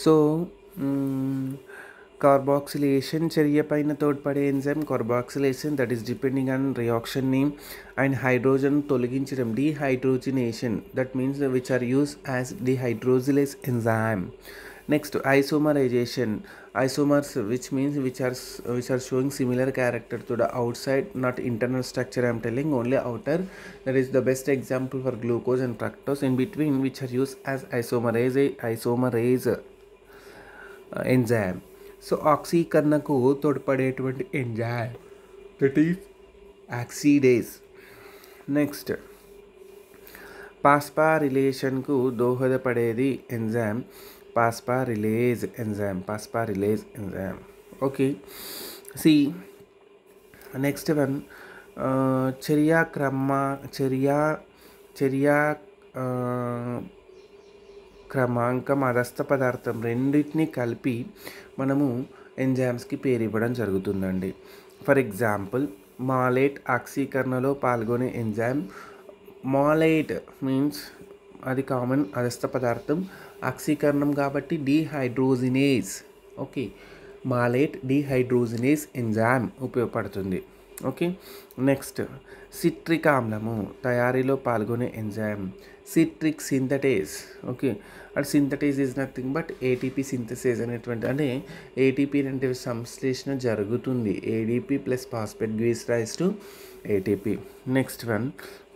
So carboxylation చర్య పైన తోడ్పడే enzyme carboxylation that is depending on reaction name and hydrogen తొలగించడం dehydrogenation that means which are use as dehydrogenase enzyme. Next isomerization isomers which means which are showing similar character to the outside not internal structure. I am telling only outer. That is the best example for glucose and fructose in between which are used as isomerase enzyme. So ఆక్సీకరణకు తోడ్పడేటువంటి enzyme that is oxidase. Next పాస్పారిలేషన్కు దోహదపడేది enzyme phosphorylase enzyme. Okay, C next one క్రమాంకం అదస్థ పదార్థం రెండింటిని కలిపి మనము ఎంజైమ్స్కి పేరు ఇవ్వడం జరుగుతుందండి. ఫర్ ఎగ్జాంపుల్ మాలేట్ ఆక్సీకరణలో పాల్గొనే ఎంజైమ్. మాలేట్ మీన్స్ అది కామన్ అదస్థ పదార్థం, ఆక్సీకరణం కాబట్టి డీహైడ్రోజినేజ్. ఓకే, మాలేట్ డీహైడ్రోజినేజ్ ఎంజైమ్ ఉపయోగపడుతుంది. ఓకే, నెక్స్ట్ సిట్రిక్ ఆమ్లము తయారీలో పాల్గొనే enzyme citric synthetase. Okay, and synthetase is nothing but ATP synthesis అనేటువంటి అంటే ఏటీపీ అంటే సంశ్లేషణ జరుగుతుంది. ADP plus phosphate gives rise to ATP. Next one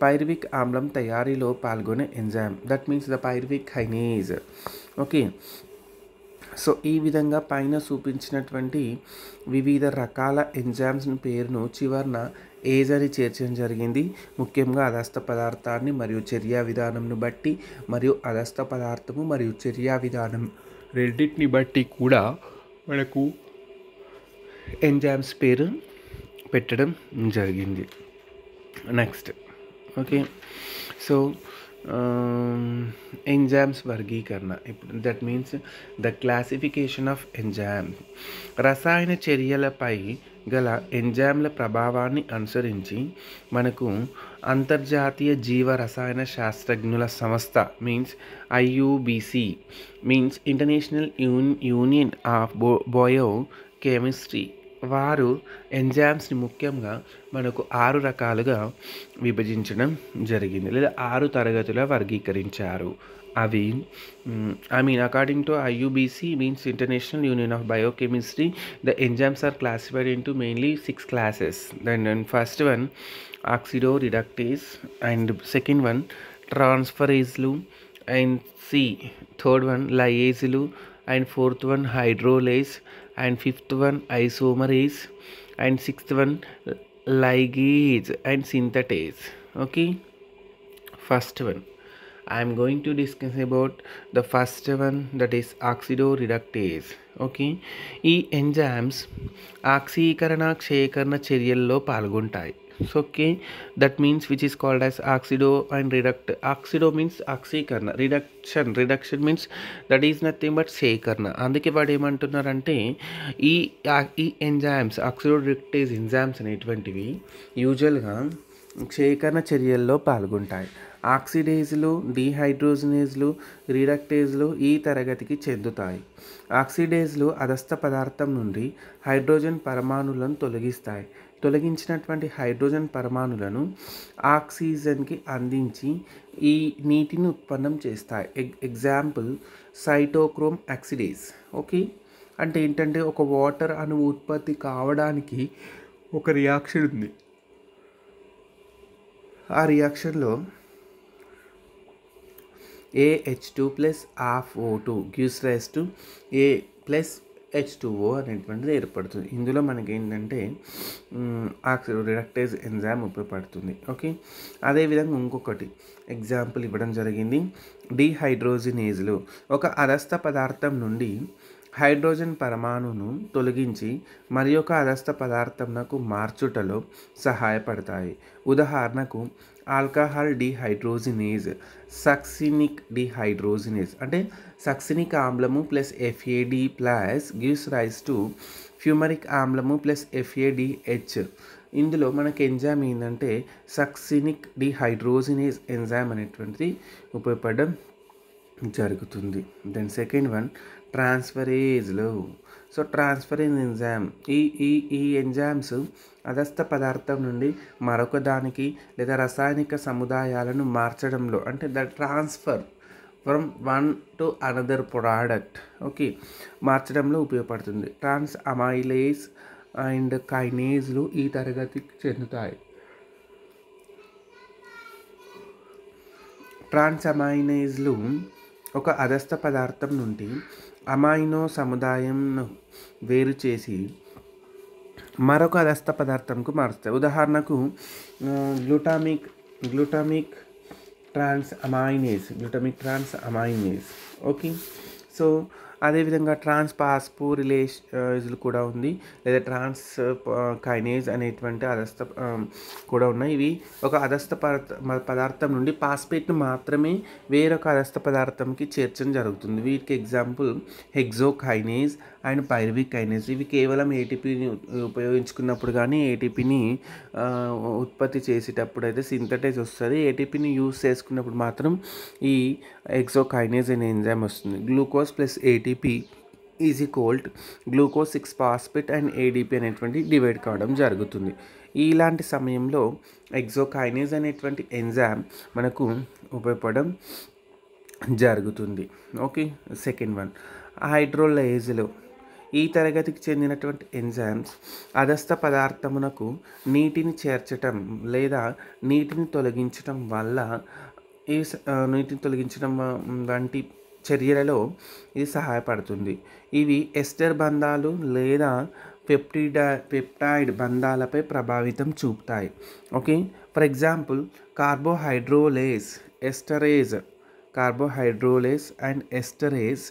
pyruvic ఆమ్లం తయారీలో పాల్గొనే enzyme that means the pyruvic kinase. Okay, so ఈ విధంగా పైన చూపించినటువంటి వివిధ రకాల ఎంజైమ్స్ పేరును చివరన ఏజ్ అని చేర్చడం జరిగింది. ముఖ్యంగా అదస్థ పదార్థాన్ని మరియు చర్యా విధానంను బట్టి మరియు అదస్థ పదార్థము మరియు చర్యా విధానం రెండింటిని బట్టి కూడా మనకు ఎంజైమ్స్ పేరు పెట్టడం జరిగింది. నెక్స్ట్ ఓకే, సో ఎంజైమ్స్ వర్గీకరణ. ఇప్పుడు that means the classification of enzyme. రసాయన చర్యలపై గల ఎంజైమ్ల ప్రభావాన్ని అనుసరించి మనకు అంతర్జాతీయ జీవ రసాయన శాస్త్రజ్ఞుల సంస్థ means IUBC means international union of biochemistry వారు ఎంజైమ్స్ని ముఖ్యంగా మనకు 6 రకాలుగా విభజించడం జరిగింది లేదా 6 తరగతుల వర్గీకరించారు. అవి according to IUBC means international union of biochemistry the enzymes are classified into mainly 6 classes. Then first one oxido reductase and second one ట్రాన్స్ఫరేజ్లు అండ్ థర్డ్ వన్ లయేజ్లు and fourth one hydrolase and fifth one isomerase and sixth one ligase and synthetase. Okay, first one I am going to discuss about the first one, that is oxidoreductase. Okay, ఈ enzymes ఆక్సీకరణ క్షయకరణ చర్యల్లో పాల్గొంటాయి. Okay, that means which is called as oxido and reduct. Oxido means ఆక్సీకరణ, reduction means that is nothing but క్షయకరణ. అందుకే వాడు ఏమంటున్నారంటే ఈ ఎంజైమ్స్ ఆక్సిడోరిడక్టేజ్ ఎంజైమ్స్ అనేటువంటివి యూజువల్గా క్షయకరణ చర్యల్లో పాల్గొంటాయి. ఆక్సిడేజ్లు, డీహైడ్రోజినేజ్లు, రిడక్టేజ్లు ఈ తరగతికి చెందుతాయి. ఆక్సిడేజ్లు అదస్థ పదార్థం నుండి హైడ్రోజన్ పరమాణులను తొలగిస్తాయి. తొలగించినటువంటి హైడ్రోజన్ పరమాణులను ఆక్సిజన్కి అందించి ఈ నీటిని ఉత్పన్నం చేస్తాయి. Example cytochrome oxidase. ఓకే, అంటే ఏంటంటే ఒక వాటర్ అణువు ఉత్పత్తి కావడానికి ఒక రియాక్షన్ ఉంది. ఆ రియాక్షన్లో AH2 plus O2 gives rise to A plus H2O అనేటువంటిది ఏర్పడుతుంది. ఇందులో మనకి ఏంటంటే ఆక్సిడోరిడక్టేజ్ ఎంజైమ్ ఉపయోగపడుతుంది. ఓకే, అదేవిధంగా ఇంకొకటి ఎగ్జాంపుల్ ఇవ్వడం జరిగింది. డీహైడ్రోజినేజ్లు ఒక అదస్థ పదార్థం నుండి హైడ్రోజన్ పరమాణును తొలగించి మరి ఒక అదస్థ పదార్థంకు మార్చుటలో సహాయపడతాయి. ఉదాహరణకు ఆల్కహాల్ డీహైడ్రోజినేజ్, సక్సినిక్ డీహైడ్రోజినేజ్ అంటే సక్సినిక్ ఆమ్లము plus FAD plus gives rise to fumaric ఆమ్లము ప్లస్ FADH. ఇందులో మనకి ఎంజైమ్ ఏంటంటే సక్సినిక్ డీహైడ్రోజినేజ్ ఎంజైమ్ అనేటువంటిది ఉపయోగపడడం జరుగుతుంది. దెన్ సెకండ్ వన్ ట్రాన్స్ఫరేజ్లు. సో ట్రాన్స్ఫరేజ్ ఎంజైమ్ ఈ ఈ ఈ ఎంజైమ్స్ అదస్థ పదార్థం నుండి మరొక దానికి లేదా రసాయనిక సముదాయాలను మార్చడంలో అంటే the transfer from one to another product okay మార్చడంలో ఉపయోగపడుతుంది. ట్రాన్స్ అమైలేజ్ అండ్ కైనేజ్లు ఈ తరగతికి చెందుతాయి. ట్రాన్స్ అమైనేజ్లు ఒక అదస్థ పదార్థం నుండి అమైనో సముదాయంను వేరు చేసి మరొక అదస్థ పదార్థంకు మారుస్తాయి. ఉదాహరణకు గ్లూటామిక్ ట్రాన్స్ అమైనేజ్ ఓకే. సో అదేవిధంగా ట్రాన్స్ పాస్పోరిలేజ్లు కూడా ఉంది, లేదా ట్రాన్స్ కైనేజ్ అనేటువంటి అదస్థ కూడా ఉన్నాయి. ఇవి ఒక అదస్థ పదార్థం నుండి పాస్పేట్ను మాత్రమే వేరొక అదస్థ పదార్థంకి చేర్చడం జరుగుతుంది. వీటికి ఎగ్జాంపుల్ హెక్సోకైనేజ్ అండ్ పైరువిక్ కైనేజ్. ఇవి కేవలం ఏటీపీని ఉపయోగించుకున్నప్పుడు కానీ ఏటీపీని ఉత్పత్తి చేసేటప్పుడు అయితే సింథటైజ్ వస్తుంది. ఏటీపీని యూజ్ చేసుకున్నప్పుడు మాత్రం ఈ హెక్సోకైనేజ్ అనే ఎంజైమ్ వస్తుంది. Glucose plus ATP is equal glucose six phosphate and ADP అనేటువంటి డివైడ్ కావడం జరుగుతుంది. ఇలాంటి సమయంలో హెక్సోకైనేజ్ అనేటువంటి ఎంజైమ్ మనకు ఉపయోగపడడం జరుగుతుంది. ఓకే. సెకండ్ వన్ హైడ్రోలైజ్లు. ఈ తరగతికి చెందినటువంటి ఎంజైమ్స్ అదస్థ పదార్థమునకు నీటిని చేర్చటం లేదా నీటిని తొలగించటం వంటి చర్యలలో ఇది సహాయపడుతుంది. ఇవి ఎస్టర్ బంధాలు లేదా పెప్టైడ్ బంధాలపై ప్రభావితం చూపుతాయి. Okay. For example carbohydrolase and esterase,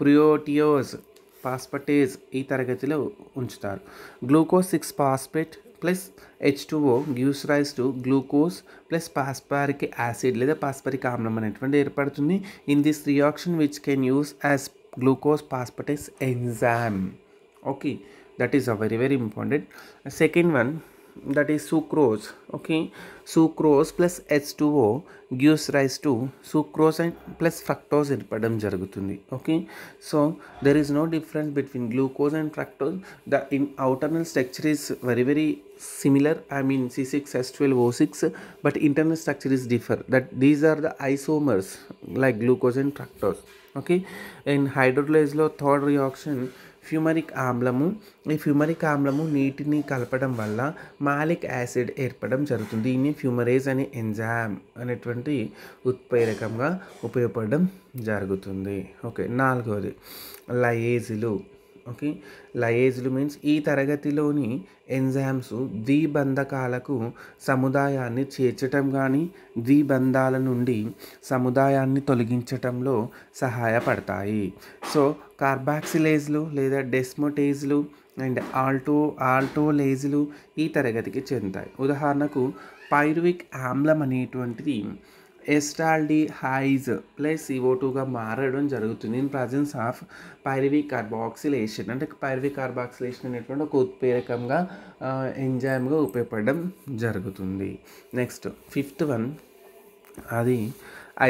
protease, phosphatase ఈ తరగతిలో ఉంచుతారు. Glucose six phosphate plus H2O gives rise to glucose plus phosphoric acid లేదా పాస్పరిక్ ఆమ్లం అనేటువంటి ఏర్పడుతుంది. In this reaction which can use as glucose phosphatase enzyme. Okay, that is a very very important. Second one that is sucrose. Okay, sucrose plus H2O gives rise to sucrose and plus fructose ఏర్పడడం జరుగుతుంది. Okay, so there is no difference between glucose and fructose. The internal structure is very very similar, I mean C6H12O6, but internal structure is differ. That these are the isomers like glucose and fructose. Okay, in hydrolysis లో third reaction fumaric ఆమ్లము. ఈ fumaric ఆమ్లము నీటిని కలపడం వల్ల malic acid ఏర్పడడం జరుగుతుంది. దీన్ని ఫ్యూమరేజ్ అనే enzyme అనేటువంటి ఉత్ప్రేరకంగా ఉపయోగపడడం జరుగుతుంది. ఓకే, నాలుగవది లయేజ్లు. ఓకే, లయేజ్లు మీన్స్ ఈ తరగతిలోని ఎంజైమ్స్ ద్విబంధకాలకు సముదాయాన్ని చేర్చటం కానీ ద్విబంధాల నుండి సముదాయాన్ని తొలగించటంలో సహాయపడతాయి. సో కార్బాక్సిలేజ్లు లేదా డెస్మోటేజ్లు అండ్ ఆల్టోలేజ్లు ఈ తరగతికి చెందుతాయి. ఉదాహరణకు పైరువిక్ ఆమ్లం అనేటువంటిది ఎస్టాల్డిహైజ్ ప్లస్ CO2గా మారడం జరుగుతుంది in presence of pyruvic carboxylation. అంటే పైరువిక్ కార్బాక్సిలేషన్ అనేటువంటి ఒక ఉత్ప్రేరకంగా ఎంజైమ్గా ఉపయోగపడడం జరుగుతుంది. నెక్స్ట్ ఫిఫ్త్ వన్ అది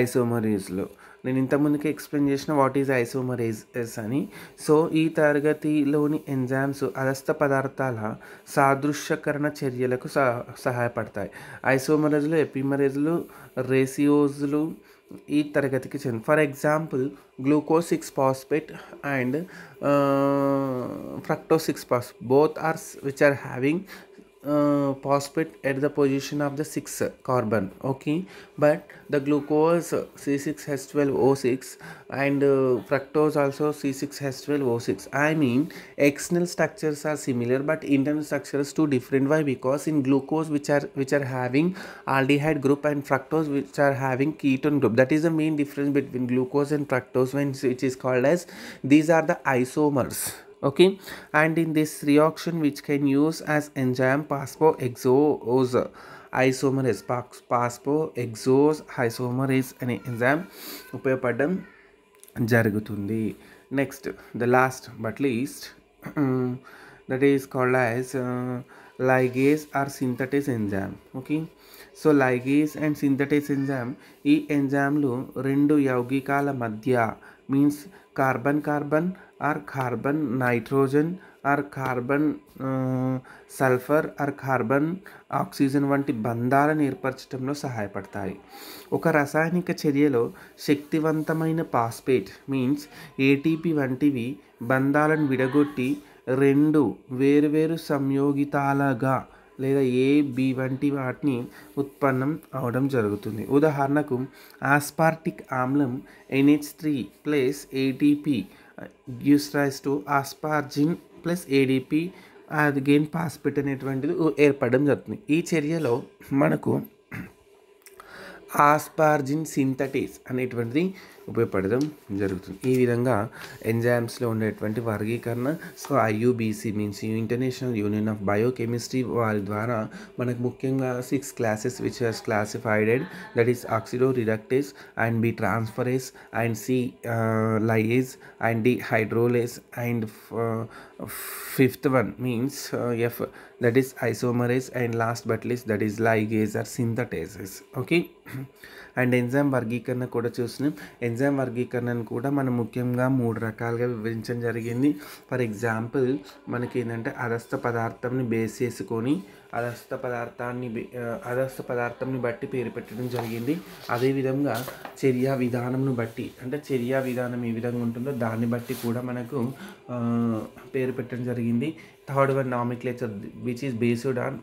ఐసోమరేజ్లో. నేను ఇంతకుముందుకే ఎక్స్ప్లెయిన్ చేసిన వాట్ ఈజ్ ఐసోమరేజెస్ అని. సో ఈ తరగతిలోని ఎంజైమ్స్ అదస్థ పదార్థాల సాదృశ్యకరణ చర్యలకు సహాయపడతాయి. ఐసోమరేజ్లు, ఎపిమరేజ్లు, రేసియోజ్లు ఈ తరగతికి చెంది. For example glucose six phosphate and fructose six phosphate both are which are having phosphate at the position of the 6 carbon. Okay, but the glucose C6H12O6 and fructose also C6H12O6. I mean external structures are similar but internal structures too different. Why? Because in glucose which are having aldehyde group and fructose which are having ketone group. That is the main difference between glucose and fructose, which is called as these are the isomers. Okay, and in this reaction which can use as enzyme phosphoexose isomerase, phosphoexose isomerase అనే enzyme ఉపయోగపడడం జరుగుతుంది. Next the last but least that is called as ligase or synthesis enzyme. Okay, so ligase and synthetic enzyme, ఈ ఎంజైమ్లు రెండు యౌగికాల మధ్య means carbon carbon or carbon nitrogen or carbon sulphur or carbon oxygen వంటి బంధాలను ఏర్పరచడంలో సహాయపడతాయి. ఒక రసాయనిక చర్యలో శక్తివంతమైన ఫాస్ఫేట్ మీన్స్ ఏటీపీ వంటివి బంధాలను విడగొట్టి రెండు వేరువేరు సంయోగితాలుగా లేదా ఏ బి వంటి వాటిని ఉత్పన్నం అవడం జరుగుతుంది. ఉదాహరణకు ఆస్పార్టిక్ ఆమ్లం NH3 plus ATP gives rise to asparagine plus ADP again phosphate అనేటువంటిది ఏర్పడడం జరుగుతుంది. ఈ చర్యలో మనకు ఆస్పార్జిన్ సింథటేస్ అనేటువంటిది ఉపయోగపడడం జరుగుతుంది. ఈ విధంగా ఎంజైమ్స్లో ఉండేటువంటి వర్గీకరణ so IUBC means international union of biochemistry వారి ద్వారా మనకు ముఖ్యంగా 6 classes which are classified, that is oxido reductase and B transferase and C lyase and D hydrolase and fifth one means F, that is isomerase, and last but least that is ligase or synthetases. Okay, and enzyme వర్గీకరణ కూడా చూస్తున్నాం. Enzyme వర్గీకరణను కూడా మనం ముఖ్యంగా 3 రకాలుగా వివరించడం జరిగింది. ఫర్ ఎగ్జాంపుల్ మనకి ఏంటంటే అదస్థ పదార్థంని బేస్ చేసుకొని అదస్థ పదార్థంని బట్టి పేరు పెట్టడం జరిగింది. అదేవిధంగా చర్యా విధానంను బట్టి, అంటే చర్యా విధానం ఏ విధంగా ఉంటుందో దాన్ని బట్టి కూడా మనకు పేరు పెట్టడం జరిగింది. Third one nomenclature which is based on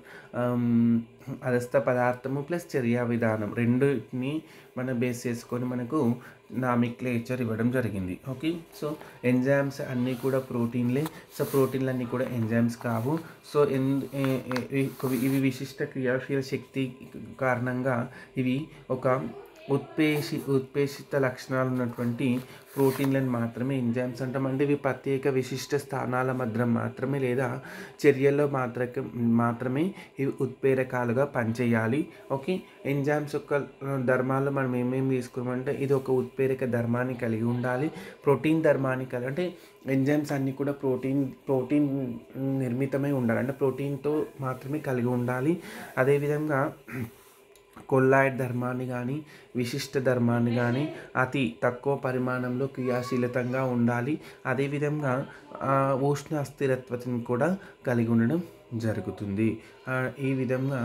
అదస్థ పదార్థము ప్లస్ చర్యా విధానం రెండుని మనం బేస్ చేసుకొని మనకు నామిక్లేచర్ ఇవ్వడం జరిగింది. ఓకే, సో ఎంజైమ్స్ అన్నీ కూడా ప్రోటీన్లే. సో ప్రోటీన్లు అన్నీ కూడా ఎంజైమ్స్ కావు. సో ఇవి విశిష్ట క్రియాశీల శక్తి కారణంగా ఇవి ఒక ఉత్ప్రేషిత లక్షణాలు ఉన్నటువంటి ప్రోటీన్లను మాత్రమే ఎంజైమ్స్ అంటాం. అంటే ఇవి ప్రత్యేక విశిష్ట స్థానాల మధ్య మాత్రమే లేదా చర్యల్లో మాత్రమే ఇవి ఉత్ప్రేరకాలుగా పనిచేయాలి. ఓకే, ఎంజైమ్స్ యొక్క ధర్మాలు మనం ఏమేమి తీసుకున్నామంటే ఇది ఒక ఉత్ప్రేరక ధర్మాన్ని కలిగి ఉండాలి, ప్రోటీన్ ధర్మాన్ని కలిగి, అంటే ఎంజైమ్స్ అన్నీ కూడా ప్రోటీన్ నిర్మితమై ఉండాలి, అంటే ప్రోటీన్తో మాత్రమే కలిగి ఉండాలి. అదేవిధంగా కొల్లాయిడ్ ధర్మాన్ని కానీ విశిష్ట ధర్మాన్ని కానీ అతి తక్కువ పరిమాణంలో క్రియాశీలతంగా ఉండాలి. అదేవిధంగా ఉష్ణ అస్థిరత్వాన్ని కూడా కలిగి ఉండడం జరుగుతుంది. ఈ విధంగా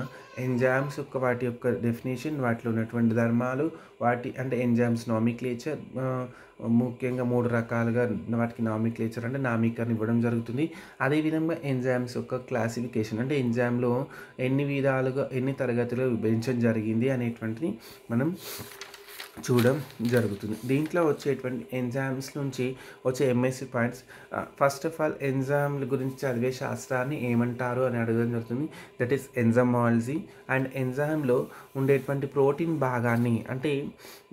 ఎంజైమ్స్ యొక్క వాటి యొక్క డెఫినేషన్, వాటిలో ఉన్నటువంటి ధర్మాలు, వాటి అంటే ఎంజైమ్స్ నామిక్లేచర్ ముఖ్యంగా 3 రకాలుగా వాటికి నామిక్లేచర్ అంటే నామీకరణ ఇవ్వడం జరుగుతుంది. అదేవిధంగా ఎంజైమ్స్ యొక్క క్లాసిఫికేషన్, అంటే ఎంజైమ్లో ఎన్ని తరగతులు విభజించడం జరిగింది అనేటువంటిది మనం చూడడం జరుగుతుంది. దీంట్లో వచ్చేటువంటి ఎంజైమ్స్ నుంచి వచ్చే MSc points, first of all ఎంజైమ్ల గురించి చదివే శాస్త్రాన్ని ఏమంటారు అని అడగడం జరుగుతుంది. That is enzymology. అండ్ ఎంజైమ్లో ఉండేటువంటి ప్రోటీన్ భాగాన్ని, అంటే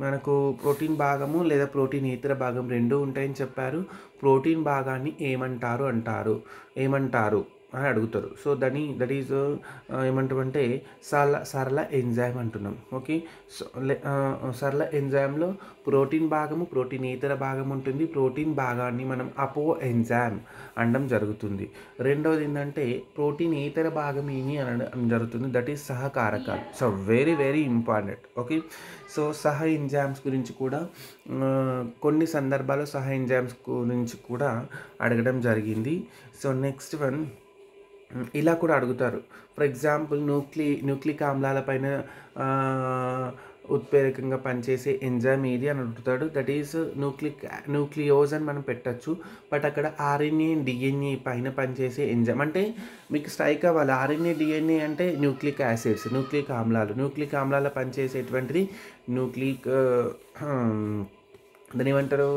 మనకు ప్రోటీన్ భాగము లేదా ప్రోటీన్ ఇతర భాగం రెండూ ఉంటాయని చెప్పారు. ప్రోటీన్ భాగాన్ని ఏమంటారు అని అడుగుతారు. సో దట్ ఈజ్ ఏమంటామంటే సరళ ఎంజైమ్ అంటున్నాం. ఓకే, సో సరళ ఎంజైమ్లో ప్రోటీన్ భాగము ప్రోటీనేతర భాగం ఉంటుంది. ప్రోటీన్ భాగాన్ని మనం అపో ఎంజైమ్ అనడం జరుగుతుంది. రెండవది ఏంటంటే ప్రోటీనేతర భాగం ఏమి అనడం జరుగుతుంది, దట్ ఈజ్ సహకారకాలు. So very very important. Okay, so సహ ఎంజైమ్స్ గురించి కూడా కొన్ని సందర్భాల్లో సహ ఎంజైమ్స్ గురించి కూడా అడగడం జరిగింది. సో నెక్స్ట్ వన్ ఇలా కూడా అడుగుతారు. ఫర్ ఎగ్జాంపుల్ న్యూక్లిక్ ఆమ్లాల పైన ఉత్ప్రేరకంగా పనిచేసే ఎంజైమ్ ఏది అని అడుగుతాడు. దట్ ఈస్ న్యూక్లియోజ్ అని మనం పెట్టచ్చు. బట్ అక్కడ RNA DNA పైన పనిచేసే ఎంజైమ్, అంటే మీకు స్ట్రైక్ అవ్వాలి. RNA DNA అంటే న్యూక్లిక్ యాసిడ్స్, న్యూక్లిక్ ఆమ్లాల పనిచేసేటువంటిది దాని ఏమంటారు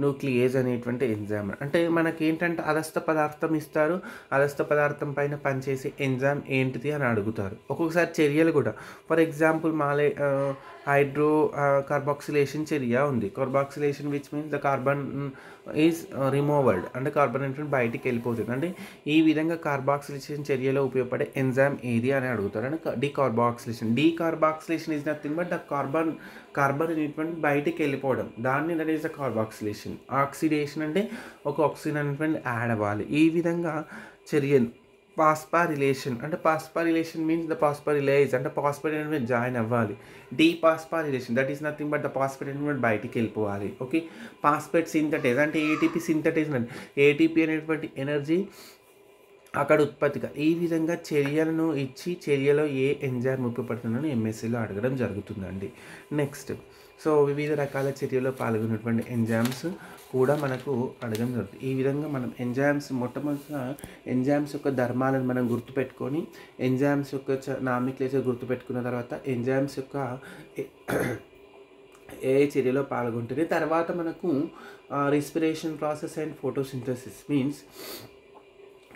న్యూక్లియేజ్ అనేటువంటి ఎంజైమ్. అంటే మనకేంటంటే అదస్థ పదార్థం ఇస్తారు, అదస్థ పదార్థం పైన పనిచేసే ఎంజైమ్ ఏంటిది అని అడుగుతారు. ఒక్కొక్కసారి చర్యలు కూడా, ఫర్ ఎగ్జాంపుల్ హైడ్రో కార్బాక్సిలేషన్ చర్య ఉంది. Carboxylation which means the carbon is removed, అంటే కార్బన్ అనేటువంటి బయటికి వెళ్ళిపోతుంది. అంటే ఈ విధంగా కార్బాక్సిలేషన్ చర్యలో ఉపయోగపడే ఎంజైమ్ ఏది అని అడుగుతారు. అంటే decarboxylation is nothing but the carbon అనేటువంటి బయటికి వెళ్ళిపోవడం, దాన్ని that is the carboxylation. Oxidation అంటే ఒక ఆక్సిజన్ అనేటువంటి యాడ్ అవ్వాలి. ఈ విధంగా చర్యలు పాస్పారిలేషన్ అంటే పాస్పారిలేషన్ మీన్స్ ద పాస్పారిలైజ్ అంటే పాస్పేట్ అనేది జాయిన్ అవ్వాలి. Dephosphorylation that is nothing but the phosphate అనేది బయటికి వెళ్ళిపోవాలి. ఓకే, పాస్పేట్ సింథటైజ్ అంటే ఏటీపీ సింథటైజ్ అంటే ఏటీపీ అనేటువంటి ఎనర్జీ అక్కడ ఉత్పత్తిగా ఈ విధంగా చర్యలను ఇచ్చి చర్యలో ఏ ఎంజైమ్ ఉపయోగపడుతుందని ఎంఎస్సీలో అడగడం జరుగుతుందండి. నెక్స్ట్, సో వివిధ రకాల చర్యలో పాల్గొన్నటువంటి ఎంజైమ్స్ కూడా మనకు అడగడం జరుగుతుంది. ఈ విధంగా మనం ఎంజైమ్స్ మొట్టమొదటిగా ఎంజైమ్స్ యొక్క ధర్మాలను మనం గుర్తుపెట్టుకొని ఎంజైమ్స్ యొక్క నామిక్లేచర్ గుర్తుపెట్టుకున్న తర్వాత ఎంజైమ్స్ యొక్క ఏ చర్యలో పాల్గొంటుంది. తర్వాత మనకు respiration process and photosynthesis means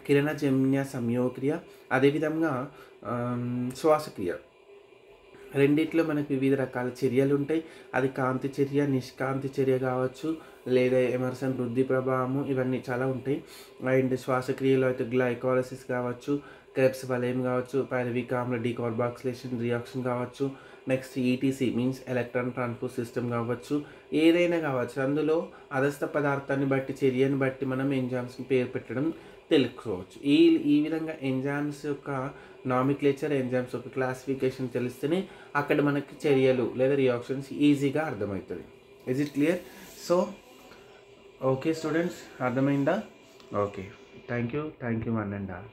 కిరణజన్య సంయోగక్రియ, అదేవిధంగా శ్వాసక్రియ రెండిట్లో మనకు వివిధ రకాల చర్యలు ఉంటాయి. అది కాంతి చర్య, నిష్కాంతి చర్య కావచ్చు, లేదా ఎమర్సన్ వృద్ధి ప్రభావము, ఇవన్నీ చాలా ఉంటాయి. అండ్ శ్వాసక్రియలో అయితే గ్లైకోలసిస్ కావచ్చు, క్రెబ్స్ వలయం కావచ్చు, పైరువిక్ ఆమ్ల డీకార్బాక్సిలేషన్ రియాక్షన్ కావచ్చు, next ETC means electron transport system కావచ్చు, ఏదైనా కావచ్చు. అందులో అదస్థ పదార్థాన్ని బట్టి చర్యను బట్టి మనం ఎంజైమ్స్ని పేరు పెట్టడం తెలుసుకోవచ్చు. ఈ విధంగా ఎంజైమ్స్ యొక్క నామిక్లేచర్, ఎంజైమ్స్ యొక్క క్లాసిఫికేషన్ తెలిస్తేనే అక్కడ మనకి చర్యలు లేదా రియాక్షన్స్ ఈజీగా అర్థమవుతుంది. Is it clear? So okay students, అర్థమైందా? Okay, thank you one and all.